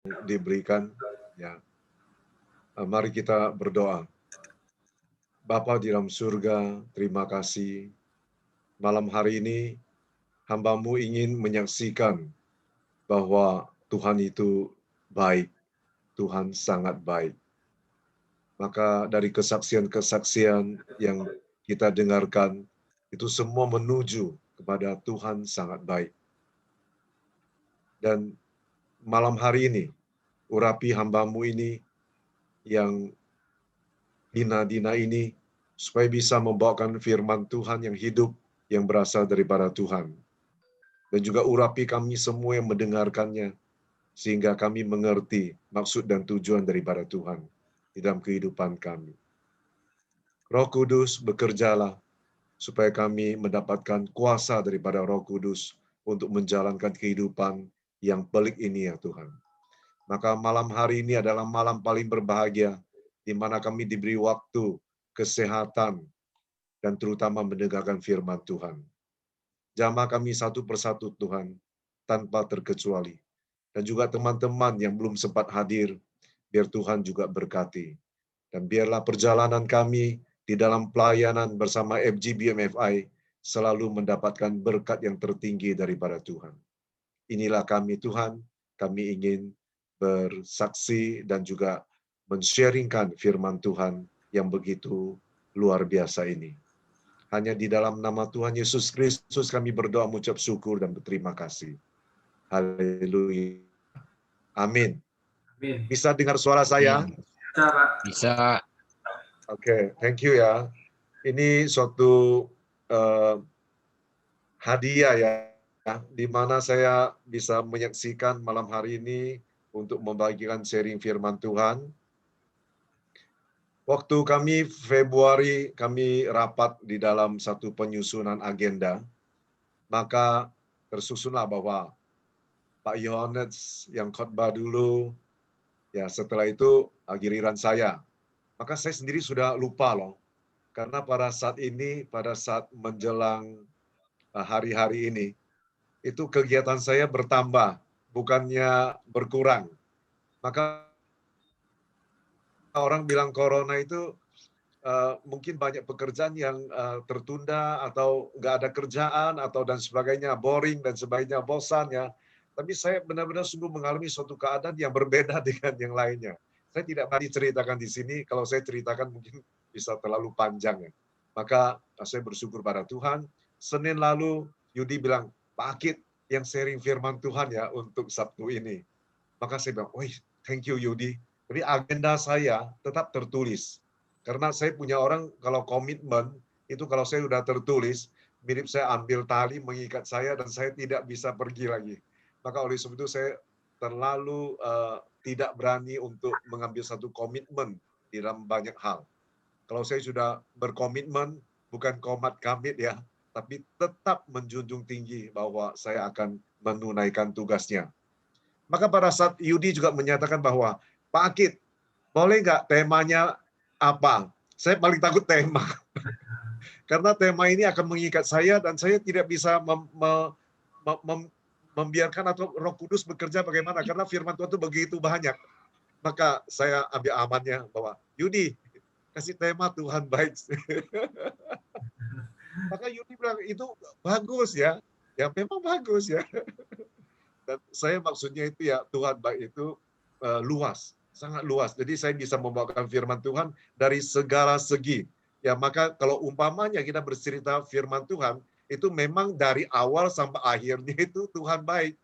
diberikan, ya. Mari kita berdoa. Bapa di dalam surga, terima kasih. Malam hari ini, hamba-Mu ingin menyaksikan bahwa Tuhan itu baik. Tuhan sangat baik. Maka dari kesaksian-kesaksian yang kita dengarkan, itu semua menuju kepada Tuhan sangat baik. Dan malam hari ini, urapi hamba-Mu ini yang hina-dina ini, supaya bisa membawakan firman Tuhan yang hidup, yang berasal daripada Tuhan. Dan juga urapi kami semua yang mendengarkannya, sehingga kami mengerti maksud dan tujuan daripada Tuhan di dalam kehidupan kami. Roh Kudus, bekerjalah supaya kami mendapatkan kuasa daripada Roh Kudus untuk menjalankan kehidupan yang pelik ini ya Tuhan. Maka malam hari ini adalah malam paling berbahagia, di mana kami diberi waktu, kesehatan, dan terutama mendengarkan firman Tuhan. Jamah kami satu persatu Tuhan, tanpa terkecuali. Dan juga teman-teman yang belum sempat hadir, biar Tuhan juga berkati. Dan biarlah perjalanan kami di dalam pelayanan bersama FGBMFI selalu mendapatkan berkat yang tertinggi daripada Tuhan. Inilah kami Tuhan, kami ingin bersaksi dan juga men-sharingkan firman Tuhan yang begitu luar biasa ini. Hanya di dalam nama Tuhan Yesus Kristus kami berdoa, mengucap syukur dan berterima kasih. Haleluya. Amin. Amin. Bisa dengar suara saya? Bisa. Oke, thank you ya. Ini suatu hadiah ya, di mana saya bisa menyaksikan malam hari ini untuk membagikan sharing firman Tuhan. Waktu kami Februari, kami rapat di dalam satu penyusunan agenda, maka tersusunlah bahwa Pak Yohanes yang khotbah dulu, ya setelah itu giliran saya. Maka saya sendiri sudah lupa loh, karena pada saat ini, pada saat menjelang hari-hari ini, itu kegiatan saya bertambah, bukannya berkurang. Maka orang bilang corona itu mungkin banyak pekerjaan yang tertunda atau nggak ada kerjaan atau dan sebagainya, boring dan sebagainya, bosan ya. Tapi saya benar-benar sungguh mengalami suatu keadaan yang berbeda dengan yang lainnya. Saya tidak tadi ceritakan di sini, kalau saya ceritakan mungkin bisa terlalu panjang ya. Maka saya bersyukur pada Tuhan. Senin lalu Yudi bilang, Pak Akid yang sharing firman Tuhan ya untuk Sabtu ini. Maka saya bilang, wih, thank you Yudi. Jadi agenda saya tetap tertulis. Karena saya punya orang kalau komitmen, itu kalau saya sudah tertulis, mirip saya ambil tali mengikat saya dan saya tidak bisa pergi lagi. Maka oleh sebab itu saya terlalu tidak berani untuk mengambil satu komitmen di dalam banyak hal. Kalau saya sudah berkomitmen, bukan komat kamit ya, tapi tetap menjunjung tinggi bahwa saya akan menunaikan tugasnya. Maka pada saat Yudi juga menyatakan bahwa, Pak Akid, boleh nggak temanya apa? Saya paling takut tema. Karena tema ini akan mengikat saya dan saya tidak bisa membiarkan atau Roh Kudus bekerja bagaimana, karena firman Tuhan itu begitu banyak. Maka saya ambil amannya bahwa, Yudi, kasih tema Tuhan baik. Maka Yudi bilang, itu bagus ya. Ya memang bagus ya. Dan saya maksudnya itu ya, Tuhan baik itu luas, sangat luas. Jadi saya bisa membawakan firman Tuhan dari segala segi. Ya, maka kalau umpamanya kita bercerita firman Tuhan, itu memang dari awal sampai akhirnya itu Tuhan baik.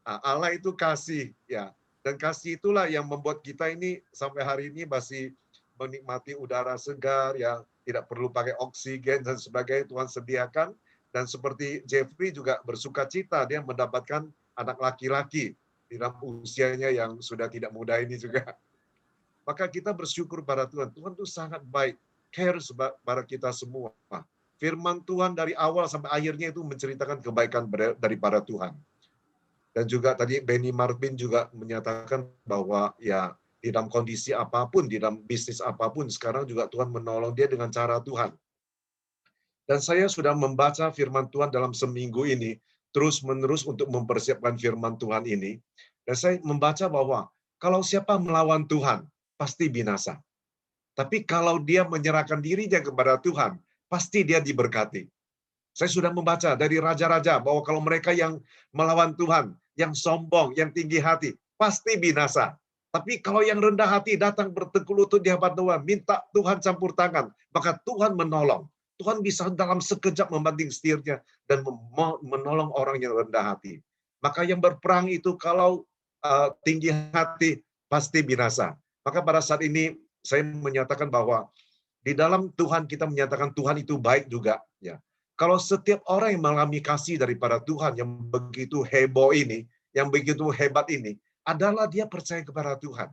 Nah, Allah itu kasih, ya. Dan kasih itulah yang membuat kita ini sampai hari ini masih menikmati udara segar, ya, tidak perlu pakai oksigen dan sebagainya, Tuhan sediakan. Dan seperti Jeffrey juga bersuka cita, dia mendapatkan anak laki-laki di dalam usianya yang sudah tidak muda ini juga. Maka kita bersyukur pada Tuhan. Tuhan itu sangat baik, care pada kita semua. Firman Tuhan dari awal sampai akhirnya itu menceritakan kebaikan daripada Tuhan. Dan juga tadi Benny Marvin juga menyatakan bahwa ya di dalam kondisi apapun, di dalam bisnis apapun, sekarang juga Tuhan menolong dia dengan cara Tuhan. Dan saya sudah membaca firman Tuhan dalam seminggu ini, terus-menerus untuk mempersiapkan firman Tuhan ini. Dan saya membaca bahwa kalau siapa melawan Tuhan, pasti binasa. Tapi kalau dia menyerahkan dirinya kepada Tuhan, pasti dia diberkati. Saya sudah membaca dari raja-raja bahwa kalau mereka yang melawan Tuhan, yang sombong, yang tinggi hati, pasti binasa. Tapi kalau yang rendah hati datang bertekuk lutut di hadapan Tuhan, minta Tuhan campur tangan, maka Tuhan menolong. Tuhan bisa dalam sekejap membanting setirnya dan menolong orang yang rendah hati. Maka yang berperang itu kalau tinggi hati pasti binasa. Maka pada saat ini saya menyatakan bahwa di dalam Tuhan kita menyatakan Tuhan itu baik juga. Ya, kalau setiap orang yang mengalami kasih daripada Tuhan yang begitu heboh ini, yang begitu hebat ini, adalah dia percaya kepada Tuhan.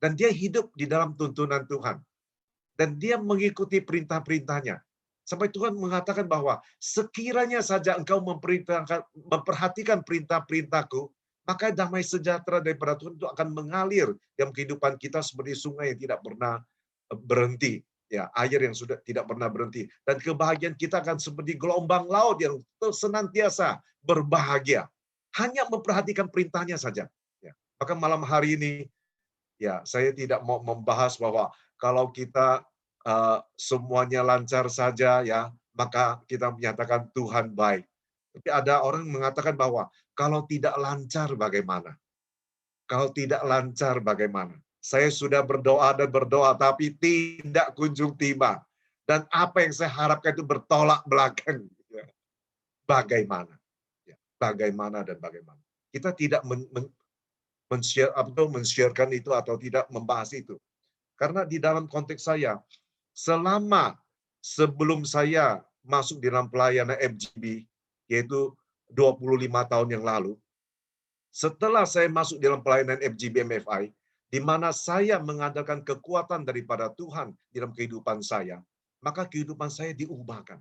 Dan dia hidup di dalam tuntunan Tuhan. Dan dia mengikuti perintah-perintahnya. Sampai Tuhan mengatakan bahwa sekiranya saja engkau memperhatikan perintah-perintahku, maka damai sejahtera daripada Tuhan itu akan mengalir dalam kehidupan kita seperti sungai yang tidak pernah berhenti. Ya, air yang sudah tidak pernah berhenti. Dan kebahagiaan kita akan seperti gelombang laut yang senantiasa berbahagia. Hanya memperhatikan perintahnya saja. Ya. Maka malam hari ini, ya, saya tidak mau membahas bahwa kalau kita semuanya lancar saja, ya, maka kita menyatakan Tuhan baik. Tapi ada orang mengatakan bahwa kalau tidak lancar bagaimana? Kalau tidak lancar bagaimana? Saya sudah berdoa dan berdoa, tapi tidak kunjung tiba. Dan apa yang saya harapkan itu bertolak belakang. Bagaimana? Bagaimana dan bagaimana? Kita tidak men-share-kan itu atau tidak membahas itu. Karena di dalam konteks saya, selama sebelum saya masuk di dalam pelayanan FGB, yaitu 25 tahun yang lalu, setelah saya masuk dalam pelayanan FGB MFI, di mana saya mengandalkan kekuatan daripada Tuhan di dalam kehidupan saya, maka kehidupan saya diubahkan.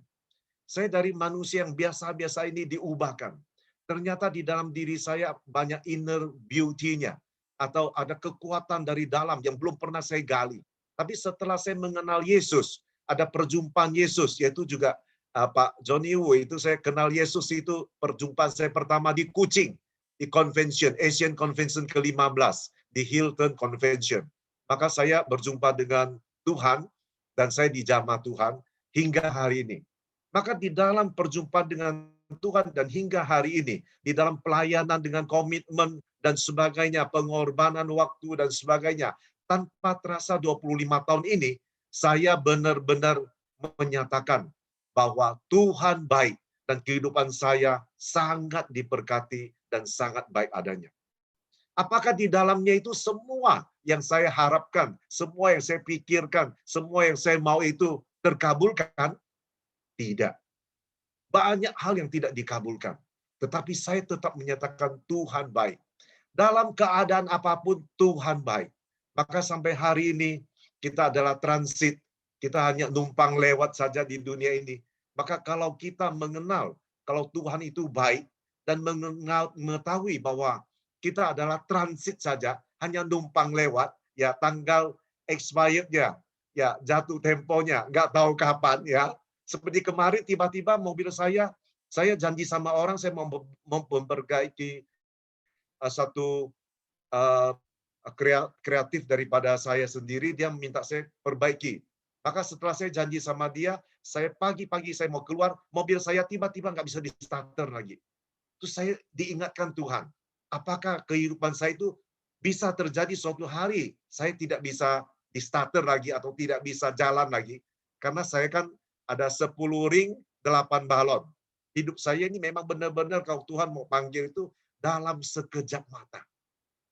Saya dari manusia yang biasa-biasa ini diubahkan. Ternyata di dalam diri saya banyak inner beauty-nya, atau ada kekuatan dari dalam yang belum pernah saya gali. Tapi setelah saya mengenal Yesus, ada perjumpaan Yesus, yaitu juga Pak Johnny Wu, itu saya kenal Yesus itu perjumpaan saya pertama di Kuching, di convention, Asian Convention ke-15, di Hilton Convention. Maka saya berjumpa dengan Tuhan, dan saya dijamah Tuhan hingga hari ini. Maka di dalam perjumpaan dengan Tuhan dan hingga hari ini, di dalam pelayanan dengan komitmen dan sebagainya, pengorbanan waktu dan sebagainya, tanpa terasa 25 tahun ini, saya benar-benar menyatakan bahwa Tuhan baik dan kehidupan saya sangat diberkati dan sangat baik adanya. Apakah di dalamnya itu semua yang saya harapkan, semua yang saya pikirkan, semua yang saya mau itu terkabulkan? Tidak. Banyak hal yang tidak dikabulkan. Tetapi saya tetap menyatakan Tuhan baik. Dalam keadaan apapun Tuhan baik. Maka sampai hari ini kita adalah transit. Kita hanya numpang lewat saja di dunia ini. Maka kalau kita mengenal kalau Tuhan itu baik dan mengetahui bahwa kita adalah transit saja, hanya numpang lewat, ya tanggal expired-nya, ya jatuh temponya, nggak tahu kapan, ya. Seperti kemarin tiba-tiba mobil saya janji sama orang saya mau memperbaiki satu kreatif daripada saya sendiri, dia minta saya perbaiki. Maka setelah saya janji sama dia, saya pagi-pagi saya mau keluar, mobil saya tiba-tiba nggak bisa di-starter lagi. Terus saya diingatkan Tuhan, apakah kehidupan saya itu bisa terjadi suatu hari saya tidak bisa di-starter lagi atau tidak bisa jalan lagi? Karena saya kan ada 10 ring, 8 balon. Hidup saya ini memang benar-benar kalau Tuhan mau panggil itu dalam sekejap mata.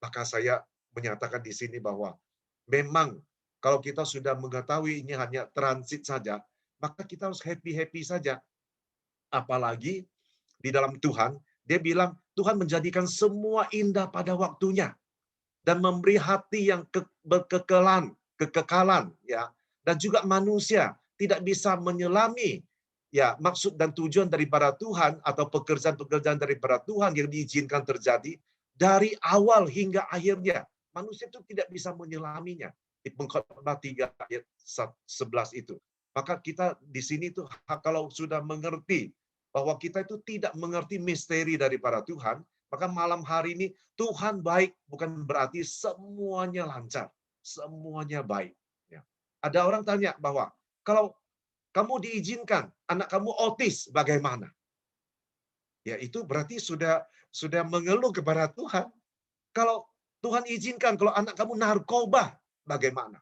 Maka saya menyatakan di sini bahwa memang kalau kita sudah mengetahui ini hanya transit saja, maka kita harus happy-happy saja. Apalagi di dalam Tuhan, dia bilang Tuhan menjadikan semua indah pada waktunya dan memberi hati yang kekekalan, ya. Dan juga manusia tidak bisa menyelami ya maksud dan tujuan daripada Tuhan atau pekerjaan-pekerjaan daripada Tuhan yang diizinkan terjadi dari awal hingga akhirnya. Manusia itu tidak bisa menyelaminya. Di Pengkhotbah 3 ayat 11 itu. Maka kita di sini tuh kalau sudah mengerti bahwa kita itu tidak mengerti misteri daripada Tuhan, Maka malam hari ini Tuhan baik bukan berarti semuanya lancar, semuanya baik. Ya. Ada orang tanya bahwa kalau kamu diizinkan anak kamu autis bagaimana? Ya itu berarti sudah mengeluh kepada Tuhan. Kalau Tuhan izinkan kalau anak kamu narkoba bagaimana?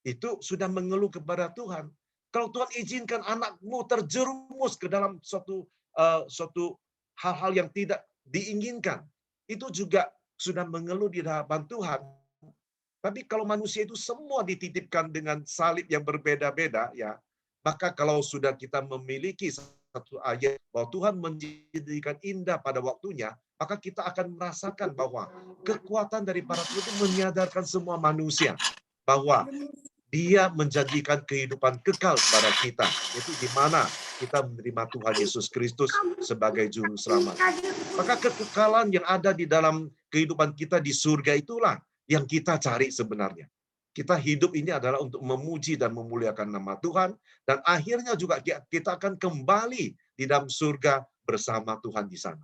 Itu sudah mengeluh kepada Tuhan. Kalau Tuhan izinkan anakmu terjerumus ke dalam suatu hal-hal yang tidak diinginkan, itu juga sudah mengeluh di hadapan Tuhan. Tapi kalau manusia itu semua dititipkan dengan salib yang berbeda-beda, ya, maka kalau sudah kita memiliki satu ayat bahwa Tuhan menjadikan indah pada waktunya, maka kita akan merasakan bahwa kekuatan dari para Tuhan itu menyadarkan semua manusia bahwa Dia menjanjikan kehidupan kekal kepada kita, yaitu di mana kita menerima Tuhan Yesus Kristus sebagai juru selamat. Maka kekekalan yang ada di dalam kehidupan kita di surga itulah yang kita cari sebenarnya. Kita hidup ini adalah untuk memuji dan memuliakan nama Tuhan, dan akhirnya juga kita akan kembali di dalam surga bersama Tuhan di sana.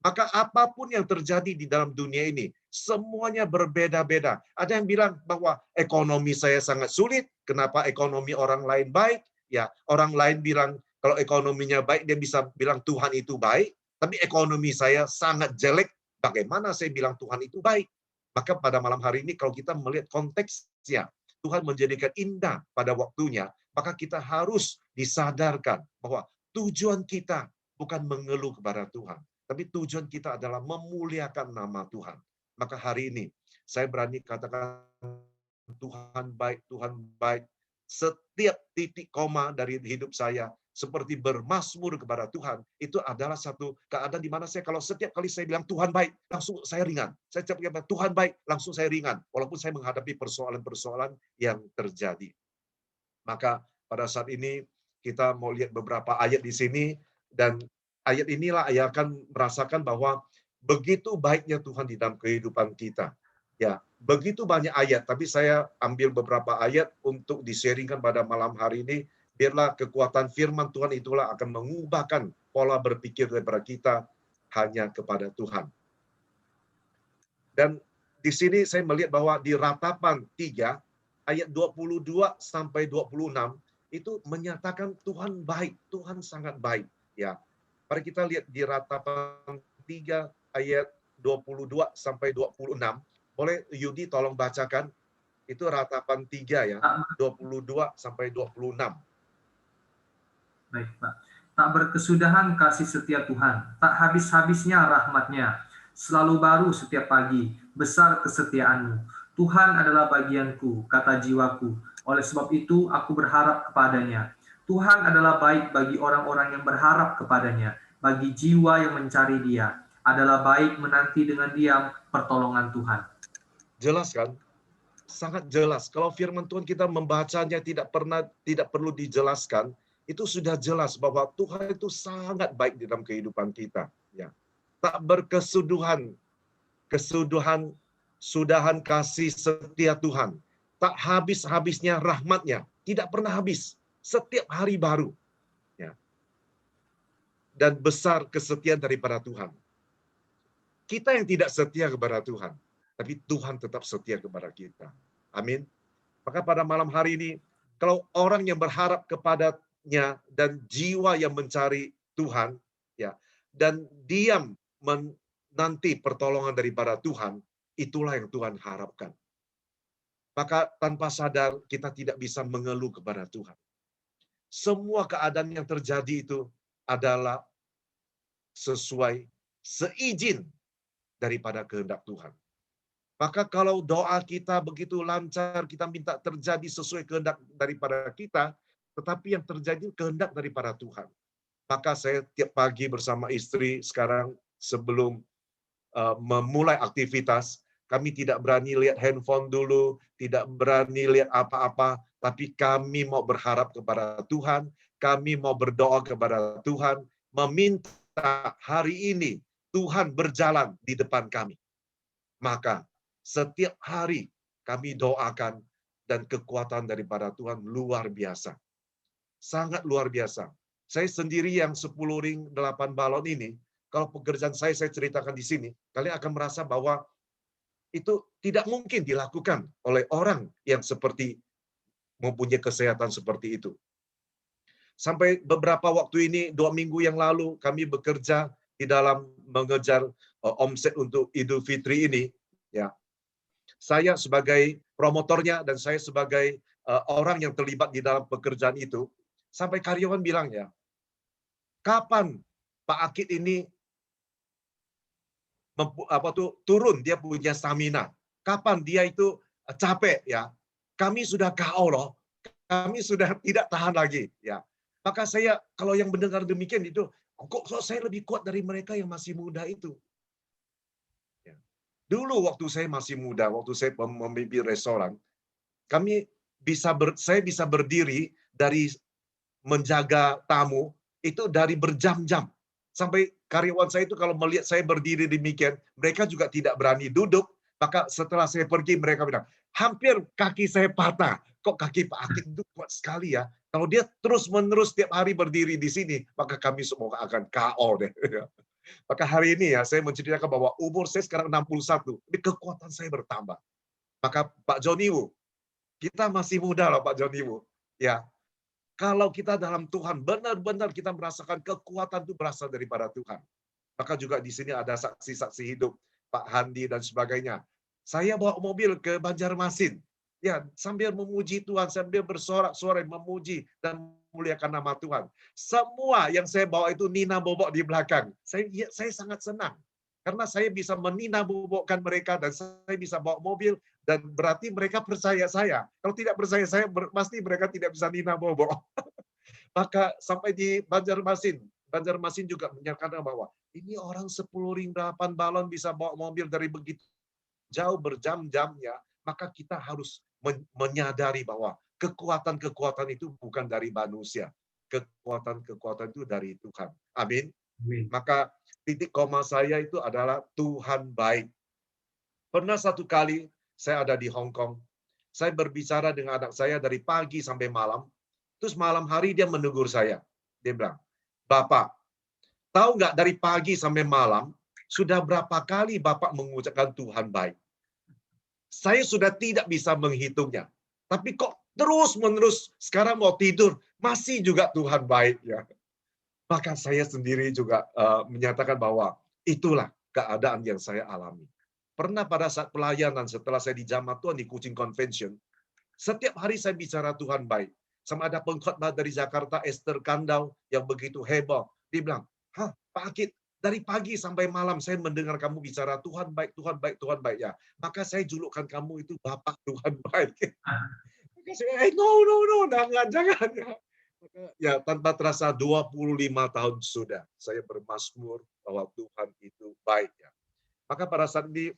Maka apapun yang terjadi di dalam dunia ini, semuanya berbeda-beda. Ada yang bilang bahwa ekonomi saya sangat sulit, kenapa ekonomi orang lain baik? Ya, orang lain bilang kalau ekonominya baik, dia bisa bilang Tuhan itu baik, tapi ekonomi saya sangat jelek, bagaimana saya bilang Tuhan itu baik? Maka pada malam hari ini kalau kita melihat konteksnya, Tuhan menjadikan indah pada waktunya, maka kita harus disadarkan bahwa tujuan kita bukan mengeluh kepada Tuhan, tapi tujuan kita adalah memuliakan nama Tuhan. Maka hari ini saya berani katakan Tuhan baik, Tuhan baik. Setiap titik koma dari hidup saya seperti bermasmur kepada Tuhan, itu adalah satu keadaan di mana saya kalau setiap kali saya bilang Tuhan baik, langsung saya ringan. Saya setiap kali bilang Tuhan baik, langsung saya ringan. Walaupun saya menghadapi persoalan-persoalan yang terjadi. Maka pada saat ini kita mau lihat beberapa ayat di sini, dan ayat inilah yang akan merasakan bahwa begitu baiknya Tuhan di dalam kehidupan kita. Ya, begitu banyak ayat, tapi saya ambil beberapa ayat untuk di-sharingkan pada malam hari ini. Biarlah kekuatan firman Tuhan itulah akan mengubahkan pola berpikir daripada kita hanya kepada Tuhan. Dan di sini saya melihat bahwa di Ratapan 3 ayat 22 sampai 26 itu menyatakan Tuhan baik, Tuhan sangat baik, ya. Mari kita lihat di Ratapan 3 ayat 22 sampai 26. Boleh Yudi tolong bacakan? Itu Ratapan 3 ya, 22 sampai 26. Baik, Pak. Tak berkesudahan kasih setia Tuhan, tak habis-habisnya rahmat-Nya. Selalu baru setiap pagi, besar kesetiaan-Mu. Tuhan adalah bagianku, kata jiwaku. Oleh sebab itu, aku berharap kepadanya. Tuhan adalah baik bagi orang-orang yang berharap kepadanya, bagi jiwa yang mencari Dia. Adalah baik menanti dengan diam pertolongan Tuhan. Jelas kan? Sangat jelas. Kalau firman Tuhan kita membacanya tidak perlu dijelaskan, itu sudah jelas bahwa Tuhan itu sangat baik di dalam kehidupan kita. Ya, tak berkesudahan, sudahan kasih setia Tuhan, tak habis-habisnya rahmatnya, tidak pernah habis, setiap hari baru. Ya, dan besar kesetiaan daripada Tuhan. Kita yang tidak setia kepada Tuhan, tapi Tuhan tetap setia kepada kita. Amin. Maka pada malam hari ini, kalau orang yang berharap kepadanya dan jiwa yang mencari Tuhan, ya, dan diam menanti pertolongan daripada Tuhan, itulah yang Tuhan harapkan. Maka tanpa sadar kita tidak bisa mengeluh kepada Tuhan. Semua keadaan yang terjadi itu adalah sesuai seizin daripada kehendak Tuhan. Maka kalau doa kita begitu lancar, kita minta terjadi sesuai kehendak daripada kita, tetapi yang terjadi kehendak daripada Tuhan. Maka saya tiap pagi bersama istri sekarang sebelum memulai aktivitas, kami tidak berani lihat handphone dulu, tidak berani lihat apa-apa, tapi kami mau berharap kepada Tuhan, kami mau berdoa kepada Tuhan, meminta hari ini Tuhan berjalan di depan kami. Maka setiap hari kami doakan dan kekuatan daripada Tuhan luar biasa. Sangat luar biasa. Saya sendiri yang 10 ring 8 balon ini, kalau pekerjaan saya ceritakan di sini, kalian akan merasa bahwa itu tidak mungkin dilakukan oleh orang yang seperti mempunyai kesehatan seperti itu. Sampai beberapa waktu ini, 2 minggu yang lalu, kami bekerja di dalam mengejar omset untuk Idul Fitri ini. Ya, saya sebagai promotornya dan saya sebagai orang yang terlibat di dalam pekerjaan itu, sampai karyawan bilang ya, kapan Pak Akid ini turun dia punya stamina? Kapan dia itu capek ya? Kami sudah KO loh. Kami sudah tidak tahan lagi ya. Maka saya kalau yang mendengar demikian itu, kok saya lebih kuat dari mereka yang masih muda itu. Ya. Dulu waktu saya masih muda, waktu saya memimpin restoran, saya bisa berdiri dari menjaga tamu itu dari berjam-jam. Sampai karyawan saya itu kalau melihat saya berdiri demikian, mereka juga tidak berani duduk. Maka setelah saya pergi, mereka bilang, hampir kaki saya patah. Kok kaki Pak Akid itu kuat sekali ya? Kalau dia terus-menerus tiap hari berdiri di sini, maka kami semua akan KO deh. Maka hari ini ya, saya menceritakan bahwa umur saya sekarang 61, tapi kekuatan saya bertambah. Maka Pak Joni Wu, kita masih muda loh Pak Joni Wu. Ya, kalau kita dalam Tuhan, benar-benar kita merasakan kekuatan itu berasal daripada Tuhan. Maka juga di sini ada saksi-saksi hidup, Pak Handi dan sebagainya. Saya bawa mobil ke Banjarmasin. Ya, sambil memuji Tuhan, sambil bersorak-sorai memuji dan memuliakan nama Tuhan. Semua yang saya bawa itu nina bobok di belakang. Saya sangat senang. Karena saya bisa menina bobokkan mereka dan saya bisa bawa mobil dan berarti mereka percaya saya. Kalau tidak percaya saya, pasti mereka tidak bisa nina bobok. Maka sampai di Banjarmasin juga menyatakan bahwa ini orang 10 ring 8 balon bisa bawa mobil dari begitu jauh berjam-jam ya. Maka kita harus menyadari bahwa kekuatan-kekuatan itu bukan dari manusia. Kekuatan-kekuatan itu dari Tuhan. Amin. Amin. Maka titik koma saya itu adalah Tuhan baik. Pernah satu kali saya ada di Hong Kong. Saya berbicara dengan anak saya dari pagi sampai malam. Terus malam hari dia menegur saya. Dia bilang, Bapak, tahu nggak dari pagi sampai malam, sudah berapa kali Bapak mengucapkan Tuhan baik? Saya sudah tidak bisa menghitungnya. Tapi kok terus-menerus sekarang mau tidur, masih juga Tuhan baik. Ya. Maka saya sendiri juga menyatakan bahwa itulah keadaan yang saya alami. Pernah pada saat pelayanan setelah saya di Jamaah Tuhan di Kuching Convention, setiap hari saya bicara Tuhan baik. Sama ada pengkhotbah dari Jakarta, Esther Kandau, yang begitu heboh. Dia bilang, hah Pak Akid, dari pagi sampai malam saya mendengar kamu bicara Tuhan baik, Tuhan baik, Tuhan baik. Ya, maka saya julukkan kamu itu Bapak Tuhan baik. Maka saya, no, jangan. Ya, tanpa terasa 25 tahun sudah saya bermazmur bahwa Tuhan itu baik. Ya. Maka pada saat ini,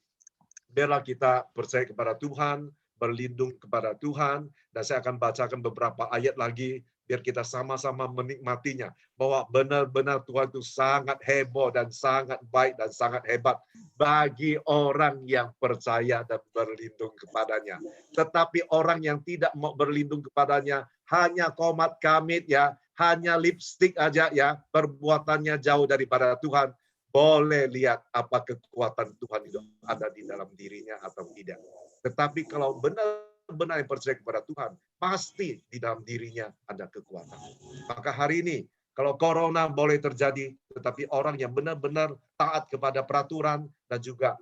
biarlah kita percaya kepada Tuhan, berlindung kepada Tuhan, dan saya akan bacakan beberapa ayat lagi, biar kita sama-sama menikmatinya, bahwa benar-benar Tuhan itu sangat heboh dan sangat baik dan sangat hebat bagi orang yang percaya dan berlindung kepadanya. Tetapi orang yang tidak mau berlindung kepadanya, hanya komat kamit ya, hanya lipstik aja ya, perbuatannya jauh daripada Tuhan, boleh lihat apa kekuatan Tuhan itu ada di dalam dirinya atau tidak. Tetapi kalau benar-benar yang percaya kepada Tuhan, pasti di dalam dirinya ada kekuatan. Maka hari ini, kalau corona boleh terjadi, tetapi orang yang benar-benar taat kepada peraturan dan juga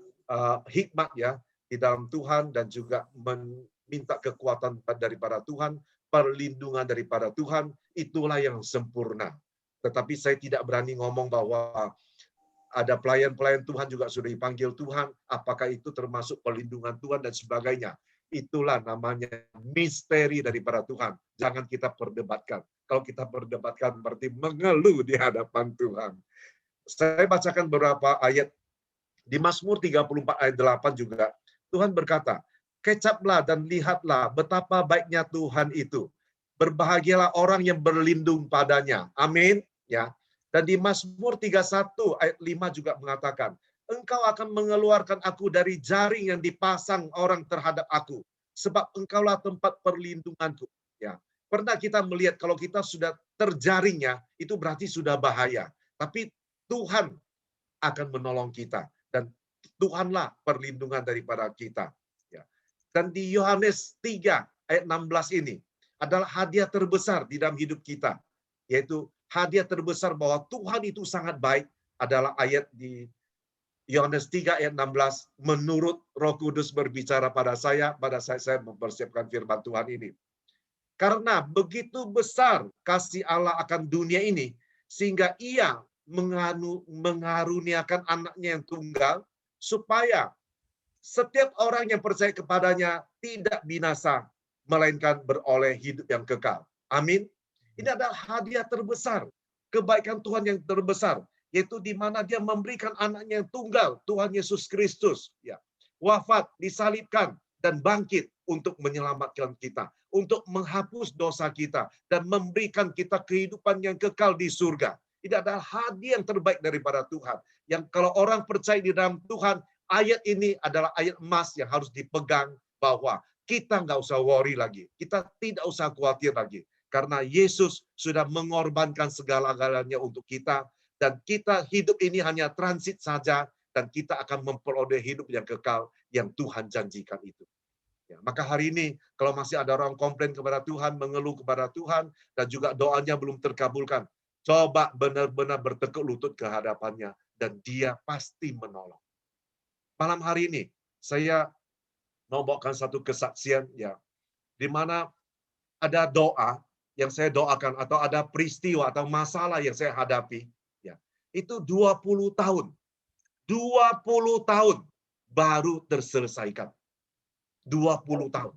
hikmat ya di dalam Tuhan dan juga meminta kekuatan daripada Tuhan, perlindungan daripada Tuhan, itulah yang sempurna. Tetapi saya tidak berani ngomong bahwa ada pelayan-pelayan Tuhan juga sudah dipanggil Tuhan, apakah itu termasuk perlindungan Tuhan dan sebagainya. Itulah namanya misteri daripada Tuhan. Jangan kita perdebatkan. Kalau kita perdebatkan berarti mengeluh di hadapan Tuhan. Saya bacakan beberapa ayat. Di Mazmur 34 ayat 8 juga, Tuhan berkata, kecaplah dan lihatlah betapa baiknya Tuhan itu. Berbahagialah orang yang berlindung padanya. Amin. Ya. Dan di Mazmur 31 ayat 5 juga mengatakan, engkau akan mengeluarkan aku dari jaring yang dipasang orang terhadap aku, sebab engkaulah tempat perlindunganku. Ya. Pernah kita melihat kalau kita sudah terjaringnya, itu berarti sudah bahaya. Tapi Tuhan akan menolong kita. Dan Tuhanlah perlindungan daripada kita. Ya. Dan di Yohanes 3 ayat 16 ini adalah hadiah terbesar di dalam hidup kita. Yaitu hadiah terbesar bahwa Tuhan itu sangat baik adalah ayat di Yohanes 3 ayat 16, menurut Roh Kudus berbicara pada saya mempersiapkan firman Tuhan ini. Karena begitu besar kasih Allah akan dunia ini, sehingga ia mengaruniakan anaknya yang tunggal, supaya setiap orang yang percaya kepadanya tidak binasa, melainkan beroleh hidup yang kekal. Amin. Ini adalah hadiah terbesar, kebaikan Tuhan yang terbesar, yaitu di mana Dia memberikan anaknya yang tunggal, Tuhan Yesus Kristus, ya, wafat, disalibkan, dan bangkit untuk menyelamatkan kita, untuk menghapus dosa kita, dan memberikan kita kehidupan yang kekal di surga. Ini adalah hadiah yang terbaik daripada Tuhan. Yang kalau orang percaya di dalam Tuhan, ayat ini adalah ayat emas yang harus dipegang, bahwa kita nggak usah worry lagi. Kita tidak usah khawatir lagi. Karena Yesus sudah mengorbankan segala-galanya untuk kita. Dan kita hidup ini hanya transit saja. Dan kita akan memperoleh hidup yang kekal yang Tuhan janjikan itu. Ya, maka hari ini, kalau masih ada orang komplain kepada Tuhan, mengeluh kepada Tuhan, dan juga doanya belum terkabulkan, coba benar-benar bertekuk lutut ke hadapannya. Dan Dia pasti menolong. Malam hari ini, saya mau bawakan satu kesaksian, ya, di mana ada doa yang saya doakan, atau ada peristiwa atau masalah yang saya hadapi, ya, itu 20 tahun. 20 tahun baru terselesaikan. 20 tahun.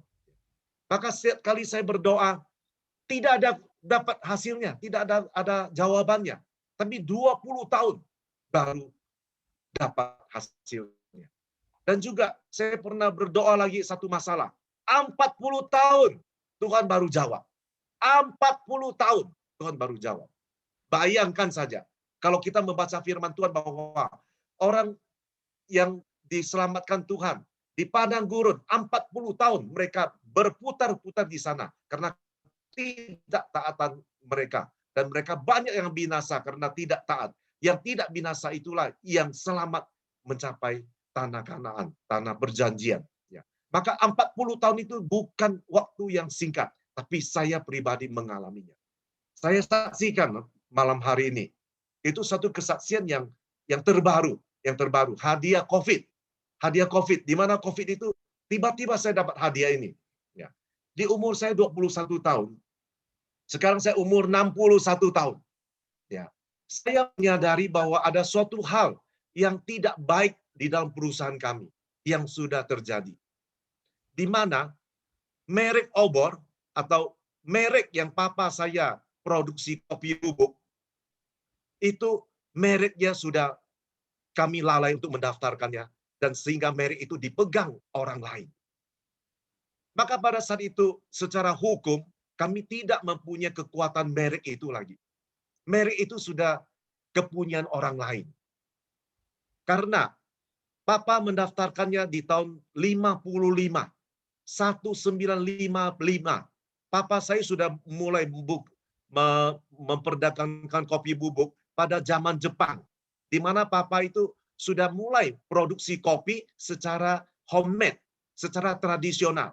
Maka setiap kali saya berdoa, tidak ada dapat hasilnya, tidak ada jawabannya. Tapi 20 tahun baru dapat hasilnya. Dan juga saya pernah berdoa lagi satu masalah. 40 tahun Tuhan baru jawab. 40 tahun Tuhan baru jawab. Bayangkan saja, kalau kita membaca firman Tuhan bahwa orang yang diselamatkan Tuhan di padang gurun 40 tahun mereka berputar-putar di sana karena tidak taatan mereka, dan mereka banyak yang binasa karena tidak taat. Yang tidak binasa itulah yang selamat mencapai tanah Kanaan, tanah perjanjian, ya. Maka 40 tahun itu bukan waktu yang singkat, tapi saya pribadi mengalaminya. Saya saksikan malam hari ini. Itu satu kesaksian yang terbaru, hadiah COVID. Hadiah COVID, di mana COVID itu tiba-tiba saya dapat hadiah ini. Ya. Di umur saya 21 tahun, sekarang saya umur 61 tahun. Ya. Saya menyadari bahwa ada suatu hal yang tidak baik di dalam perusahaan kami yang sudah terjadi. Di mana merek obor atau merek yang papa saya produksi kopi bubuk, itu mereknya sudah kami lalai untuk mendaftarkannya, dan sehingga merek itu dipegang orang lain. Maka pada saat itu secara hukum kami tidak mempunyai kekuatan merek itu lagi. Merek itu sudah kepunyaan orang lain. Karena papa mendaftarkannya di tahun 55. 1955. Papa saya sudah mulai memperdagangkan kopi bubuk pada zaman Jepang. Di mana papa itu sudah mulai produksi kopi secara homemade, secara tradisional.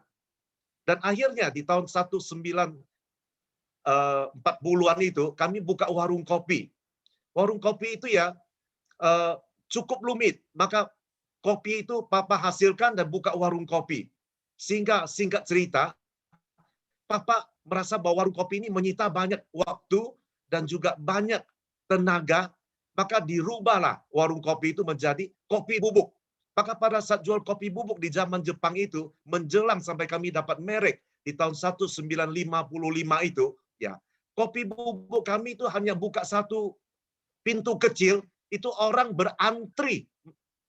Dan akhirnya di tahun 1940-an itu kami buka warung kopi. Warung kopi itu ya cukup rumit. Maka kopi itu papa hasilkan dan buka warung kopi. Sehingga singkat cerita, papa merasa bahwa warung kopi ini menyita banyak waktu dan juga banyak tenaga, maka dirubahlah warung kopi itu menjadi kopi bubuk. Maka pada saat jual kopi bubuk di zaman Jepang itu, menjelang sampai kami dapat merek di tahun 1955 itu, ya, kopi bubuk kami itu hanya buka satu pintu kecil, itu orang berantri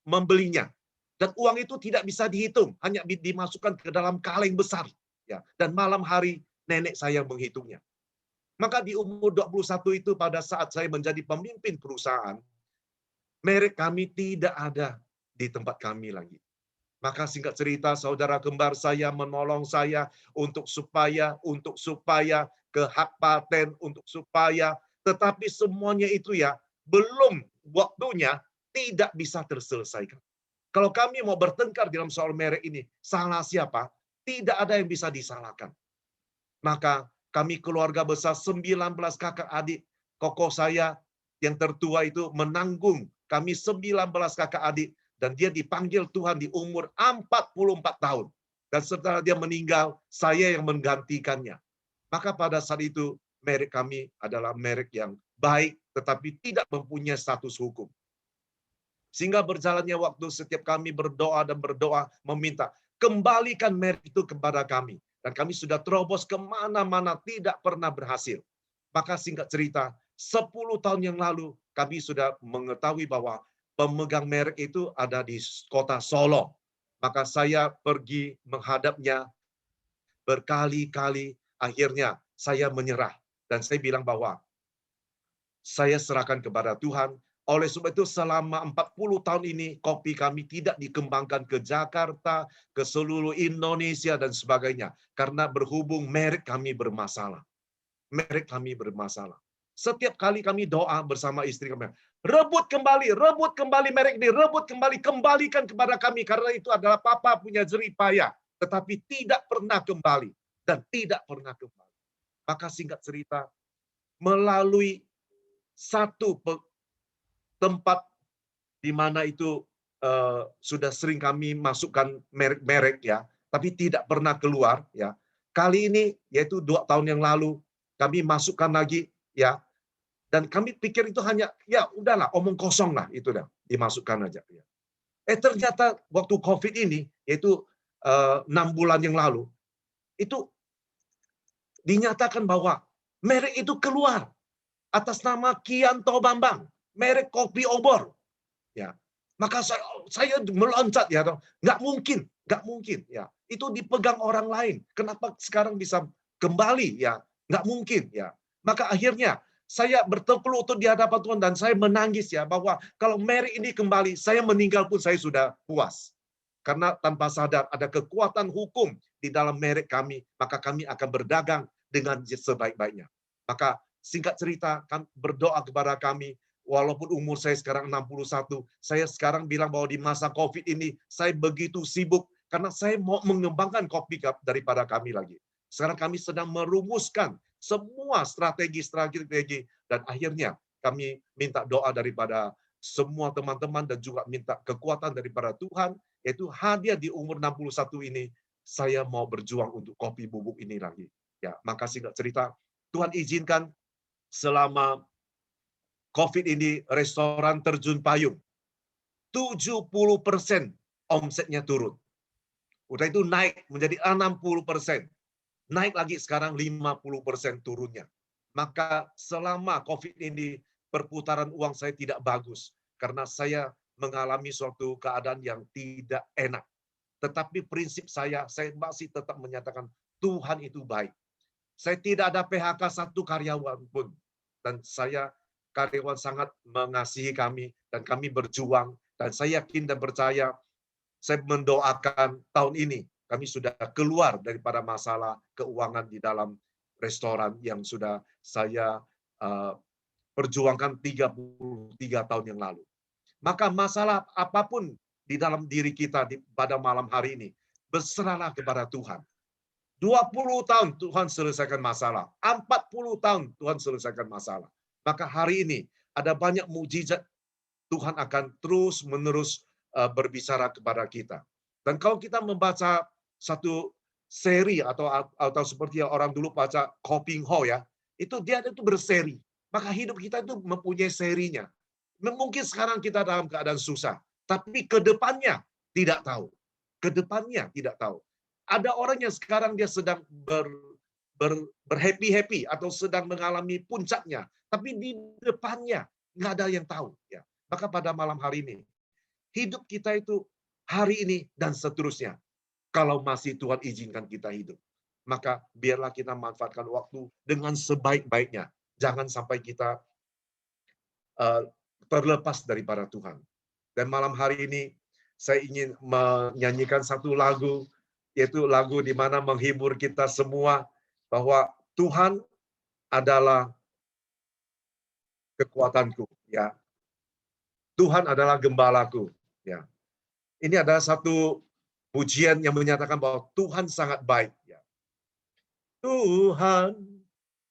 membelinya. Dan uang itu tidak bisa dihitung, hanya dimasukkan ke dalam kaleng besar. Ya. Dan malam hari nenek saya menghitungnya. Maka di umur 21 itu, pada saat saya menjadi pemimpin perusahaan, merek kami tidak ada di tempat kami lagi. Maka singkat cerita, saudara kembar saya menolong saya untuk supaya ke hak paten, untuk supaya, tetapi semuanya itu ya belum waktunya tidak bisa terselesaikan. Kalau kami mau bertengkar dalam soal merek ini, salah siapa? Tidak ada yang bisa disalahkan. Maka kami keluarga besar 19 kakak adik, kokoh saya yang tertua itu menanggung kami 19 kakak adik, dan dia dipanggil Tuhan di umur 44 tahun. Dan setelah dia meninggal, saya yang menggantikannya. Maka pada saat itu merek kami adalah merek yang baik, tetapi tidak mempunyai status hukum. Sehingga berjalannya waktu, setiap kami berdoa dan berdoa meminta, kembalikan merek itu kepada kami. Dan kami sudah terobos kemana-mana, tidak pernah berhasil. Maka singkat cerita, 10 tahun yang lalu kami sudah mengetahui bahwa pemegang merek itu ada di kota Solo. Maka saya pergi menghadapnya berkali-kali, akhirnya saya menyerah. Dan saya bilang bahwa saya serahkan kepada Tuhan. Oleh sebab itu selama 40 tahun ini kopi kami tidak dikembangkan ke Jakarta, ke seluruh Indonesia dan sebagainya. Karena berhubung merek kami bermasalah. Merek kami bermasalah. Setiap kali kami doa bersama istri kami, rebut kembali merek ini, rebut kembali, kembalikan kepada kami. Karena itu adalah papa punya jerih payah. Tetapi tidak pernah kembali. Dan tidak pernah kembali. Maka singkat cerita, melalui satu tempat di mana itu sudah sering kami masukkan merek-merek ya, tapi tidak pernah keluar ya. Kali ini yaitu 2 tahun yang lalu kami masukkan lagi ya, dan kami pikir itu hanya ya udahlah omong kosong lah, itu dah dimasukkan aja ya. Ternyata waktu Covid ini yaitu 6 bulan yang lalu itu dinyatakan bahwa merek itu keluar atas nama Kianto Bambang, merek kopi obor. Ya, maka saya meloncat ya, nggak mungkin ya. Itu dipegang orang lain. Kenapa sekarang bisa kembali ya? Nggak mungkin ya. Maka akhirnya saya bertekuk lutut di hadapan Tuhan dan saya menangis ya, bahwa kalau merek ini kembali, saya meninggal pun saya sudah puas. Karena tanpa sadar ada kekuatan hukum di dalam merek kami, maka kami akan berdagang dengan sebaik-baiknya. Maka singkat cerita, kami berdoa kepada kami, walaupun umur saya sekarang 61, saya sekarang bilang bahwa di masa COVID ini, saya begitu sibuk, karena saya mau mengembangkan kopi daripada kami lagi. Sekarang kami sedang merumuskan semua strategi, dan akhirnya kami minta doa daripada semua teman-teman, dan juga minta kekuatan daripada Tuhan, yaitu hadir di umur 61 ini, saya mau berjuang untuk kopi bubuk ini lagi. Ya, maka singkat cerita, Tuhan izinkan selama COVID ini restoran terjun payung. 70% omsetnya turun. Udah itu naik menjadi 60%. Naik lagi sekarang 50% turunnya. Maka selama COVID ini perputaran uang saya tidak bagus. Karena saya mengalami suatu keadaan yang tidak enak. Tetapi prinsip saya masih tetap menyatakan Tuhan itu baik. Saya tidak ada PHK satu karyawan pun. Dan karyawan sangat mengasihi kami, dan kami berjuang, dan saya yakin dan percaya, saya mendoakan tahun ini kami sudah keluar daripada masalah keuangan di dalam restoran yang sudah saya perjuangkan 33 tahun yang lalu. Maka masalah apapun di dalam diri kita pada malam hari ini, berserahlah kepada Tuhan. 20 tahun Tuhan selesaikan masalah, 40 tahun Tuhan selesaikan masalah. Maka hari ini ada banyak mukjizat, Tuhan akan terus-menerus berbicara kepada kita. Dan kalau kita membaca satu seri atau seperti yang orang dulu baca Koping Ho ya, itu dia itu berseri. Maka hidup kita itu mempunyai serinya. Mungkin sekarang kita dalam keadaan susah, tapi ke depannya tidak tahu. Ke depannya tidak tahu. Ada orang yang sekarang dia sedang berhappy-happy atau sedang mengalami puncaknya, tapi di depannya nggak ada yang tahu. Ya. Maka pada malam hari ini, hidup kita itu hari ini dan seterusnya. Kalau masih Tuhan izinkan kita hidup, maka biarlah kita manfaatkan waktu dengan sebaik-baiknya. Jangan sampai kita terlepas daripada Tuhan. Dan malam hari ini, saya ingin menyanyikan satu lagu, yaitu lagu di mana menghibur kita semua, bahwa Tuhan adalah kekuatanku. Ya, Tuhan adalah gembalaku. Ya. Ini adalah satu pujian yang menyatakan bahwa Tuhan sangat baik. Ya. Tuhan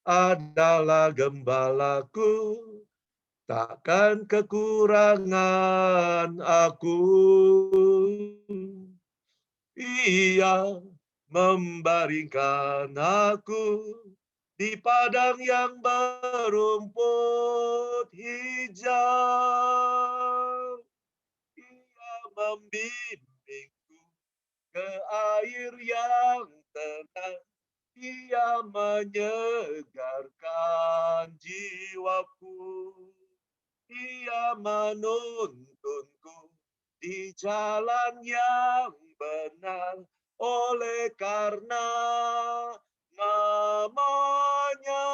adalah gembalaku, takkan kekurangan aku. Ia membaringkan aku di padang yang berumput hijau. Ia membimbingku ke air yang tenang. Ia menyegarkan jiwaku. Ia menuntunku di jalan yang benar oleh karena namanya.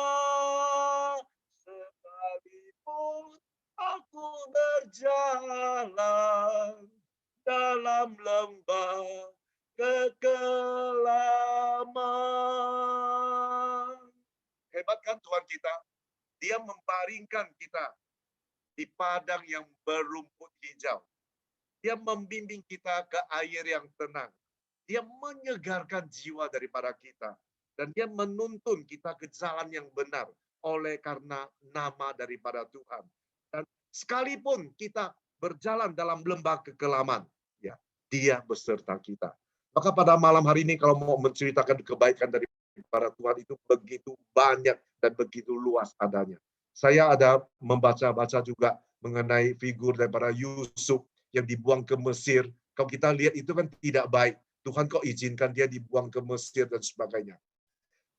Sekalipun aku berjalan dalam lembah kekelaman. Hebat kan Tuhan kita? Dia membaringkan kita di padang yang berumput hijau. Dia membimbing kita ke air yang tenang. Dia menyegarkan jiwa daripada kita. Dan dia menuntun kita ke jalan yang benar oleh karena nama daripada Tuhan. Dan sekalipun kita berjalan dalam lembah kekelaman, ya, dia beserta kita. Maka pada malam hari ini kalau mau menceritakan kebaikan daripada Tuhan itu begitu banyak dan begitu luas adanya. Saya ada membaca-baca juga mengenai figur daripada Yusuf yang dibuang ke Mesir. Kalau kita lihat itu kan tidak baik. Tuhan kok izinkan dia dibuang ke Mesir dan sebagainya.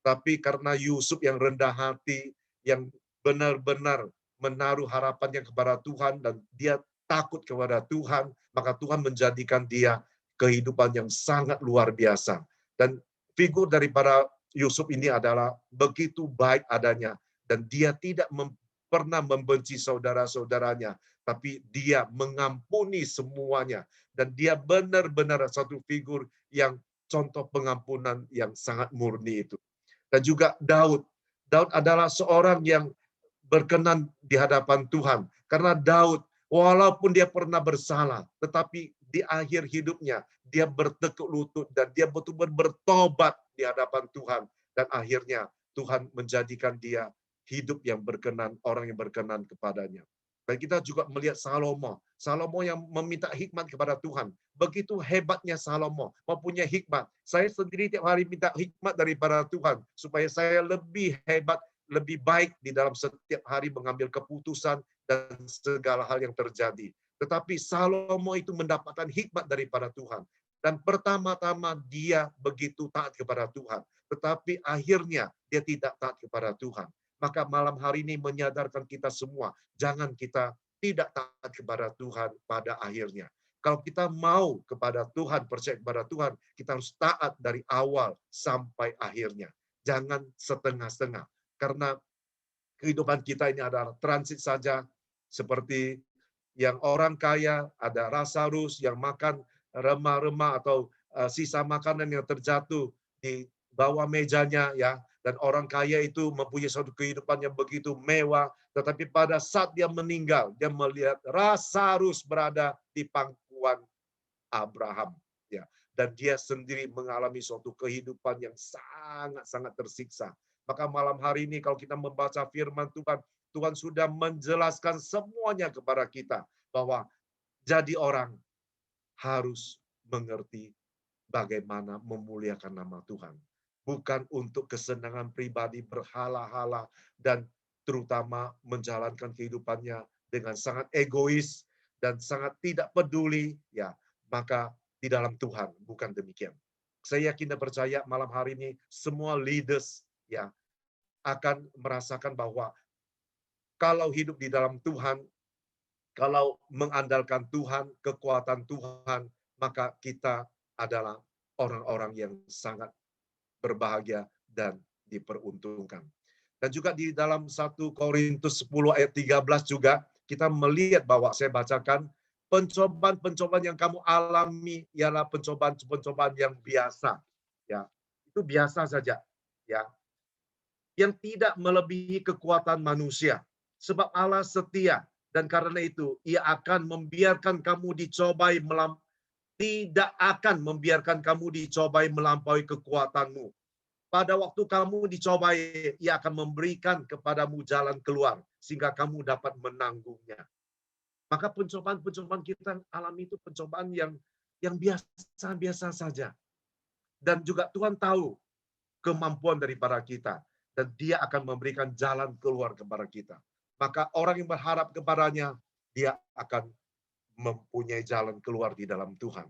Tapi karena Yusuf yang rendah hati, yang benar-benar menaruh harapannya kepada Tuhan dan dia takut kepada Tuhan, maka Tuhan menjadikan dia kehidupan yang sangat luar biasa. Dan figur daripada Yusuf ini adalah begitu baik adanya dan dia tidak pernah membenci saudara-saudaranya, tapi dia mengampuni semuanya dan dia benar-benar satu figur yang contoh pengampunan yang sangat murni itu. Dan juga Daud. Daud adalah seorang yang berkenan di hadapan Tuhan. Karena Daud, walaupun dia pernah bersalah, tetapi di akhir hidupnya, dia bertekuk lutut dan dia betul-betul bertobat di hadapan Tuhan. Dan akhirnya Tuhan menjadikan dia hidup yang berkenan, orang yang berkenan kepadanya. Dan kita juga melihat Salomo. Salomo yang meminta hikmat kepada Tuhan. Begitu hebatnya Salomo, mempunyai hikmat. Saya sendiri tiap hari minta hikmat daripada Tuhan. Supaya saya lebih hebat, lebih baik di dalam setiap hari mengambil keputusan dan segala hal yang terjadi. Tetapi Salomo itu mendapatkan hikmat daripada Tuhan. Dan pertama-tama dia begitu taat kepada Tuhan. Tetapi akhirnya dia tidak taat kepada Tuhan. Maka malam hari ini menyadarkan kita semua, jangan kita tidak taat kepada Tuhan pada akhirnya. Kalau kita mau kepada Tuhan, percaya kepada Tuhan, kita harus taat dari awal sampai akhirnya. Jangan setengah-setengah. Karena kehidupan kita ini adalah transit saja, seperti yang orang kaya, ada Lazarus yang makan remah-remah atau sisa makanan yang terjatuh di bawah mejanya, ya. Dan orang kaya itu mempunyai suatu kehidupan yang begitu mewah, tetapi pada saat dia meninggal, dia melihat Lazarus berada di pangkuan Abraham, ya. Dan dia sendiri mengalami suatu kehidupan yang sangat-sangat tersiksa. Maka malam hari ini kalau kita membaca firman Tuhan, Tuhan sudah menjelaskan semuanya kepada kita bahwa jadi orang harus mengerti bagaimana memuliakan nama Tuhan. Bukan untuk kesenangan pribadi berhala-hala dan terutama menjalankan kehidupannya dengan sangat egois dan sangat tidak peduli, ya, maka di dalam Tuhan bukan demikian. Saya yakin dan percaya malam hari ini semua leaders, ya, akan merasakan bahwa kalau hidup di dalam Tuhan, kalau mengandalkan Tuhan, kekuatan Tuhan, maka kita adalah orang-orang yang sangat berbahagia dan diperuntungkan. Dan juga di dalam 1 Korintus 10 ayat 13 juga kita melihat bahwa saya bacakan, pencobaan-pencobaan yang kamu alami ialah pencobaan-pencobaan yang biasa, ya. Itu biasa saja, ya. Yang tidak melebihi kekuatan manusia. Sebab Allah setia. Dan karena itu, ia akan membiarkan kamu dicobai tidak akan membiarkan kamu dicobai melampaui kekuatanmu. Pada waktu kamu dicobai, ia akan memberikan kepadamu jalan keluar sehingga kamu dapat menanggungnya. Maka pencobaan-pencobaan kita alami itu pencobaan yang biasa-biasa saja. Dan juga Tuhan tahu kemampuan daripada kita. Dan dia akan memberikan jalan keluar kepada kita. Maka orang yang berharap kepadanya, dia akan mempunyai jalan keluar di dalam Tuhan.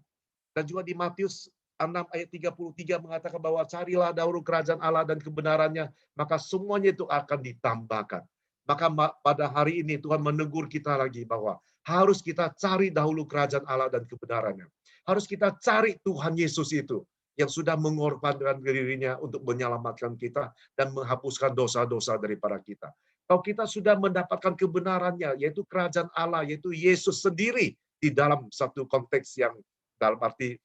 Dan juga di Matius 6 ayat 33 mengatakan bahwa carilah dahulu kerajaan Allah dan kebenarannya, maka semuanya itu akan ditambahkan. Maka pada hari ini Tuhan menegur kita lagi bahwa harus kita cari dahulu kerajaan Allah dan kebenarannya. Harus kita cari Tuhan Yesus itu yang sudah mengorbankan dirinya untuk menyelamatkan kita dan menghapuskan dosa-dosa daripada kita. Kalau kita sudah mendapatkan kebenarannya, yaitu kerajaan Allah, yaitu Yesus sendiri di dalam satu konteks yang dalam arti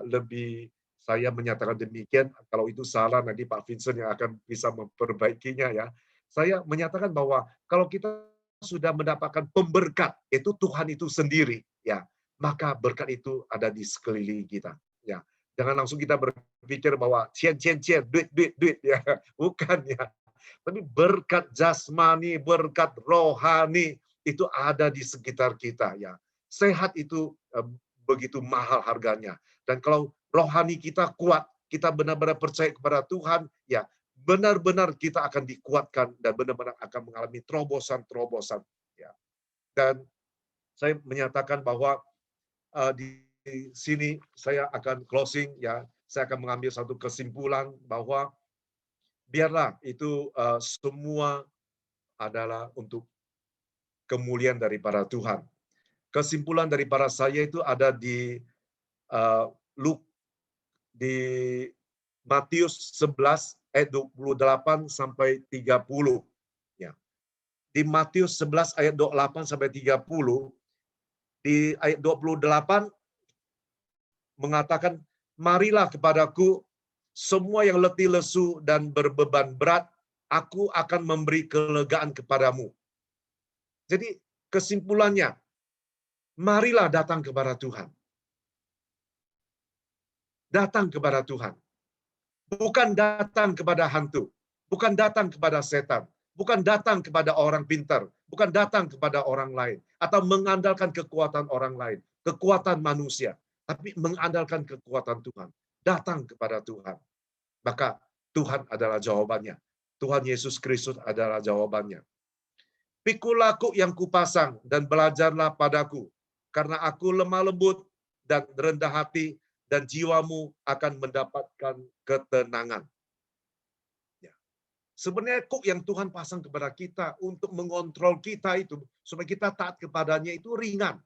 lebih saya menyatakan demikian, kalau itu salah nanti Pak Vincent yang akan bisa memperbaikinya ya. Saya menyatakan bahwa kalau kita sudah mendapatkan pemberkat, itu Tuhan itu sendiri, ya, maka berkat itu ada di sekeliling kita, ya. Jangan langsung kita berpikir bahwa cien, duit, ya, bukan ya. Tapi berkat jasmani, berkat rohani itu ada di sekitar kita, ya. Sehat itu begitu mahal harganya. Dan kalau rohani kita kuat, kita benar-benar percaya kepada Tuhan, ya benar-benar kita akan dikuatkan dan benar-benar akan mengalami terobosan-terobosan. Ya. Dan saya menyatakan bahwa di sini saya akan closing, ya. Saya akan mengambil satu kesimpulan bahwa biarlah itu semua adalah untuk kemuliaan daripada Tuhan. Kesimpulan daripada saya itu ada di di Matius 11 ayat 28 sampai 30. Ya. Di Matius 11 ayat 28 sampai 30, di ayat 28 mengatakan, marilah kepadaku semua yang letih lesu dan berbeban berat, aku akan memberi kelegaan kepadamu. Jadi kesimpulannya, marilah datang kepada Tuhan. Datang kepada Tuhan. Bukan datang kepada hantu. Bukan datang kepada setan. Bukan datang kepada orang pintar. Bukan datang kepada orang lain. Atau mengandalkan kekuatan orang lain. Kekuatan manusia. Tapi mengandalkan kekuatan Tuhan. Datang kepada Tuhan. Maka Tuhan adalah jawabannya. Tuhan Yesus Kristus adalah jawabannya. Pikulah kuk yang kupasang dan belajarlah padaku. Karena aku lemah lembut dan rendah hati, dan jiwamu akan mendapatkan ketenangan. Ya. Sebenarnya kuk yang Tuhan pasang kepada kita untuk mengontrol kita itu, supaya kita taat kepadanya itu ringan.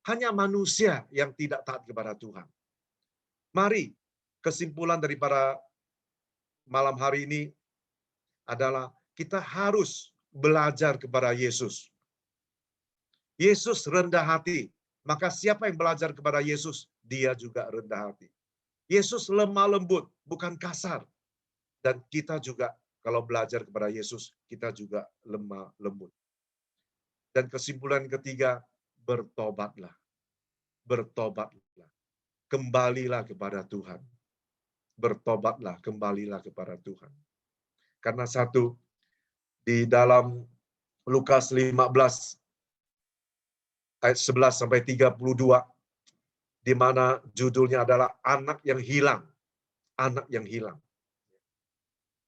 Hanya manusia yang tidak taat kepada Tuhan. Mari, kesimpulan daripada malam hari ini adalah kita harus belajar kepada Yesus. Yesus rendah hati. Maka siapa yang belajar kepada Yesus, dia juga rendah hati. Yesus lemah lembut, bukan kasar. Dan kita juga kalau belajar kepada Yesus, kita juga lemah lembut. Dan kesimpulan ketiga, bertobatlah. Bertobatlah. Kembalilah kepada Tuhan. Bertobatlah, kembalilah kepada Tuhan. Karena satu, di dalam Lukas 15, ayat 11 sampai 32, di mana judulnya adalah anak yang hilang. Anak yang hilang.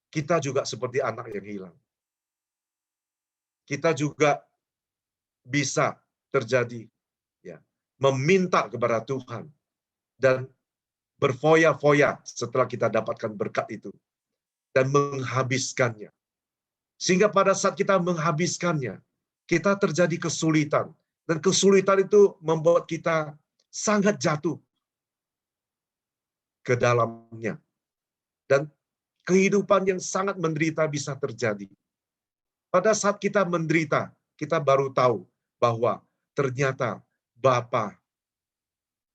Kita juga seperti anak yang hilang. Kita juga bisa terjadi, ya, meminta kepada Tuhan dan berfoya-foya setelah kita dapatkan berkat itu dan menghabiskannya. Sehingga pada saat kita menghabiskannya, kita terjadi kesulitan. Dan kesulitan itu membuat kita sangat jatuh ke dalamnya. Dan kehidupan yang sangat menderita bisa terjadi. Pada saat kita menderita, kita baru tahu bahwa ternyata Bapa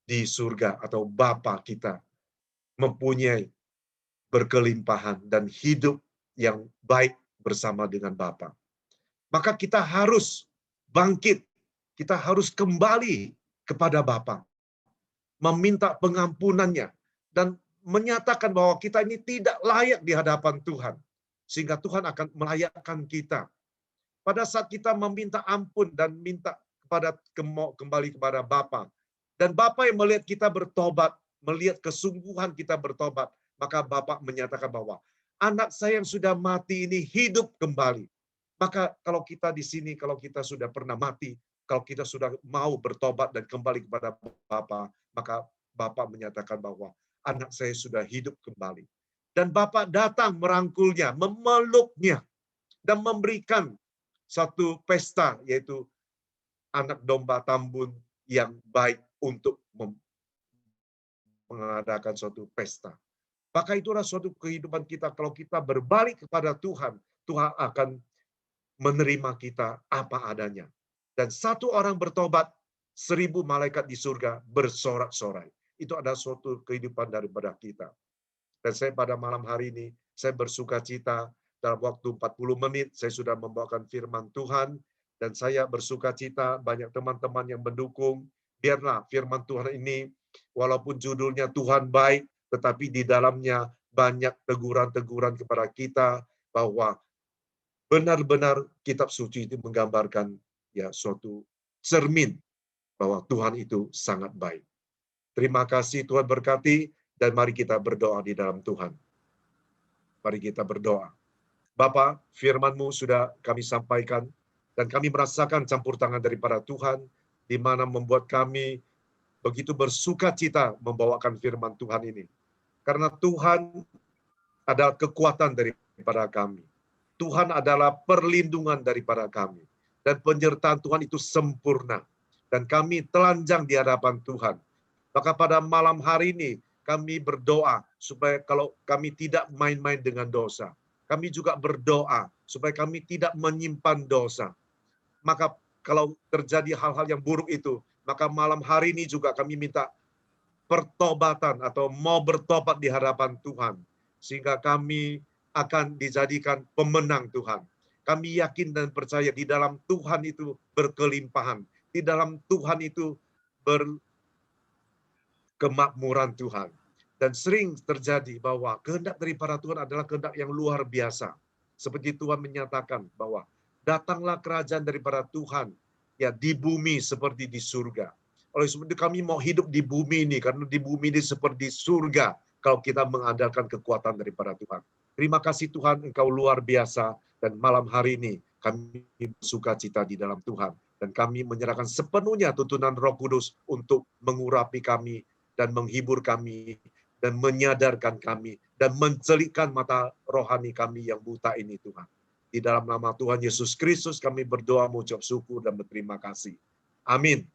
di surga atau Bapa kita mempunyai berkelimpahan dan hidup yang baik bersama dengan Bapa. Maka kita harus bangkit. Kita harus kembali kepada Bapa, meminta pengampunannya, dan menyatakan bahwa kita ini tidak layak di hadapan Tuhan. Sehingga Tuhan akan melayakkan kita. Pada saat kita meminta ampun dan minta kembali kepada Bapa, dan Bapa yang melihat kita bertobat, melihat kesungguhan kita bertobat, maka Bapa menyatakan bahwa anak saya yang sudah mati ini hidup kembali. Maka kalau kita di sini, kalau kita sudah pernah mati, kalau kita sudah mau bertobat dan kembali kepada Bapa, maka Bapa menyatakan bahwa anak saya sudah hidup kembali. Dan Bapa datang merangkulnya, memeluknya, dan memberikan satu pesta, yaitu anak domba tambun yang baik untuk mengadakan suatu pesta. Maka itulah suatu kehidupan kita. Kalau kita berbalik kepada Tuhan, Tuhan akan menerima kita apa adanya. Dan satu orang bertobat, 1000 malaikat di surga bersorak-sorai. Itu adalah suatu kehidupan daripada kita. Dan saya pada malam hari ini, saya bersuka cita dalam waktu 40 menit, saya sudah membawakan firman Tuhan, dan saya bersuka cita banyak teman-teman yang mendukung. Biarlah firman Tuhan ini, walaupun judulnya Tuhan baik, tetapi di dalamnya banyak teguran-teguran kepada kita, bahwa benar-benar kitab suci itu menggambarkan ya suatu cermin bahwa Tuhan itu sangat baik. Terima kasih, Tuhan berkati, dan mari kita berdoa di dalam Tuhan. Mari kita berdoa. Bapa, firman-Mu sudah kami sampaikan, dan kami merasakan campur tangan daripada Tuhan, di mana membuat kami begitu bersuka cita membawakan firman Tuhan ini. Karena Tuhan adalah kekuatan daripada kami. Tuhan adalah perlindungan daripada kami. Dan penyertaan Tuhan itu sempurna. Dan kami telanjang di hadapan Tuhan. Maka pada malam hari ini, kami berdoa supaya kalau kami tidak main-main dengan dosa. Kami juga berdoa supaya kami tidak menyimpan dosa. Maka kalau terjadi hal-hal yang buruk itu, maka malam hari ini juga kami minta pertobatan atau mau bertobat di hadapan Tuhan. Sehingga kami akan dijadikan pemenang Tuhan. Kami yakin dan percaya di dalam Tuhan itu berkelimpahan. Di dalam Tuhan itu berkemakmuran Tuhan. Dan sering terjadi bahwa kehendak daripada Tuhan adalah kehendak yang luar biasa. Seperti Tuhan menyatakan bahwa datanglah kerajaan daripada Tuhan ya di bumi seperti di surga. Oleh sebab itu kami mau hidup di bumi ini, karena di bumi ini seperti surga kalau kita mengandalkan kekuatan daripada Tuhan. Terima kasih Tuhan, Engkau luar biasa, dan malam hari ini kami bersuka cita di dalam Tuhan. Dan kami menyerahkan sepenuhnya tuntunan Roh Kudus untuk mengurapi kami dan menghibur kami dan menyadarkan kami dan mencelikkan mata rohani kami yang buta ini Tuhan. Di dalam nama Tuhan Yesus Kristus kami berdoa, mengucap syukur dan berterima kasih. Amin.